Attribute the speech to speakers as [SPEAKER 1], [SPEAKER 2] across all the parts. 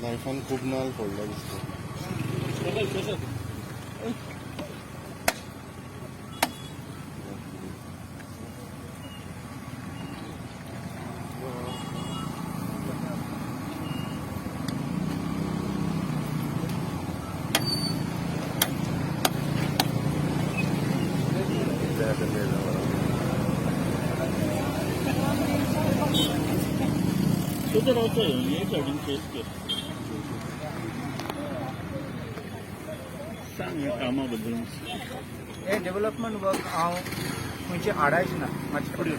[SPEAKER 1] लायफान खूब नाल पडला दिसता.
[SPEAKER 2] हे डेव्हलपमेंट वर्क हांव खंयचे आडायच ना मातशें फुडें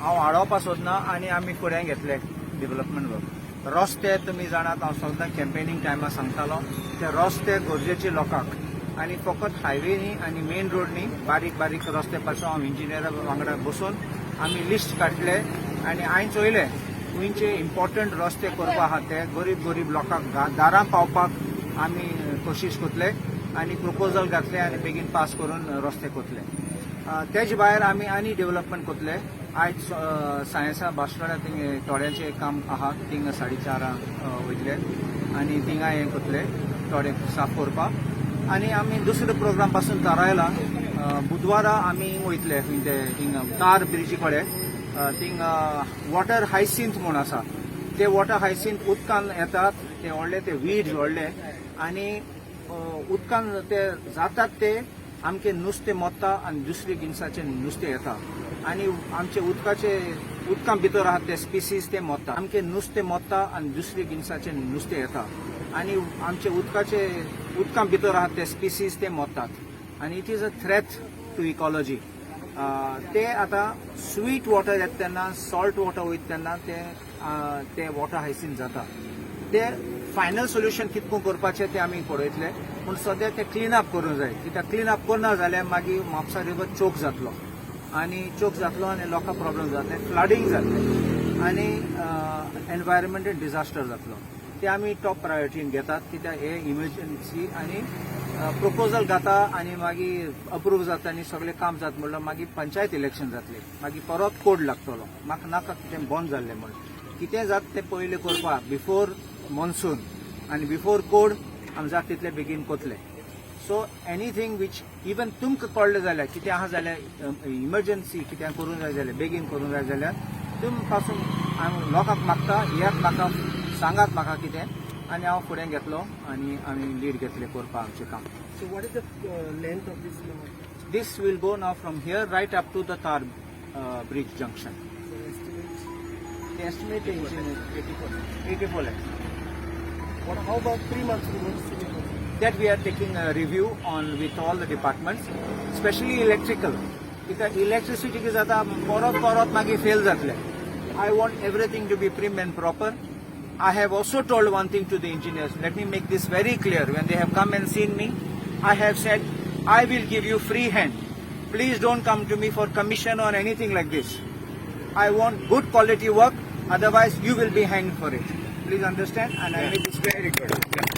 [SPEAKER 2] हांव आडोवपा सोदना आनी आमी फुडें घेतले डेव्हलपमेंट वर्क. रस्ते तुमी जाणात हांव सदां कॅम्पेनींग टायमार सांगतालो ते रस्ते गरजेचे लोकांक आनी फकत हायवे न्ही आनी मेन रोड न्ही बारीक बारीक रस्ते पासून हांव इंजिनियरा वांगडा बसून आमी लिस्ट काडले आनी हांवें चोयले खंयचे इम्पॉर्टंट रस्ते करपा आहा ते गरीब गरीब लोकांक दारां पावपाक आमी कोशिश करतले आनी प्रपोजल घातले आनी बेगीन पास करून रस्ते करतले. तेजे भायर आमी आनी डेव्हलपमेंट करतले. आयज सायन्सा भाशणाऱ्या थिंगा थोड्यांचें काम आहा थिंगा 4:30 वयतले आनी थिंगा हें करतले थोडे साफ करपाक आनी आमी दुसरे प्रोग्राम पासून थारायला बुधवारा आमी वयतले थिंगा तार ब्रिजी कडेन थिंगा वॉटर हायसिंथ म्हूण आसा ते वॉटर हायसिंथ उदकान येतात ते व्हडले ते वीड्स व्हडले आनी उदकान ते जातात ते आमचे नुस्तें मोत्ता आनी दुसरे जिन्साचे नुस्तें येता आनी आमचे उदकां भितर आहात ते स्पिसीज ते मोत्ता आमचे नुस्तें मोत्ता आनी दुसरे जिन्साचे नुस्तें येता आनी आमचे उदकां भितर आहात ते स्पिसीज ते मोत्तात आनी it is a threat to ecology. ते आतां स्वीट वॉटर येता तेन्ना सॉल्ट वॉटर वयता तेन्ना ते वॉटर हायसिंथ जाता. ते फायनल सोल्युशन कितको करपाचें ते आमी पळयतले पूण सद्या ते क्लीन अप करूंक जाय कित्याक क्लीन अप करना जाल्यार मागीर म्हापसा रिवर चोक जातलो आनी लोकांक प्रॉब्लेम जातले फ्लडींग जातले आनी एनवायरमेंटल डिजास्टर जातलो. ते आमी टॉप प्रायोरिटीन घेतात कित्याक हे इमर्जन्सी आनी प्रपोजल घाता आनी मागीर अप्रूव जाता आनी सगळें काम जाता म्हणल्यार मागीर पंचायत इलेक्शन जातले मागीर परत कोड लागतलो. म्हाका नाका कितें बंद जाल्लें म्हण कितें जाता तें पयलें करपाक बिफोर मॉन्सून आनी बिफोर कोड आमी जाता तितले बेगीन कोतले. सो एनीथींग वीच इवन तुमकां कळ्ळें जाल्यार कितें आहा जाल्यार इमर्जन्सी कितें करूंक जाय जाल्यार बेगीन करूंक जाय जाल्यार तुम पासून हांव लोकांक मागता याक म्हाका सांगात म्हाका कितें आनी हांव फुडें घेतलो आनी आमी लीड घेतले करपाक आमचें काम.
[SPEAKER 3] So what is the length of this now?
[SPEAKER 2] This will go now from here right up to the Tar bridge junction.
[SPEAKER 3] So estimate?
[SPEAKER 2] The estimate is 84 lakhs.
[SPEAKER 3] How about 3 months ago?
[SPEAKER 2] That we are taking a review on with all the departments, especially electrical. Because electricity is आता परत मागीर fail जातले. I want everything to be prim and proper. I have also told one thing to the engineers. Let me make this very clear. When they have come and seen me, I have said, I will give you free hand. Please don't come to me for commission or anything like this. I want good quality work. Otherwise, you will be hanged for it. Please understand. And I make this very clear.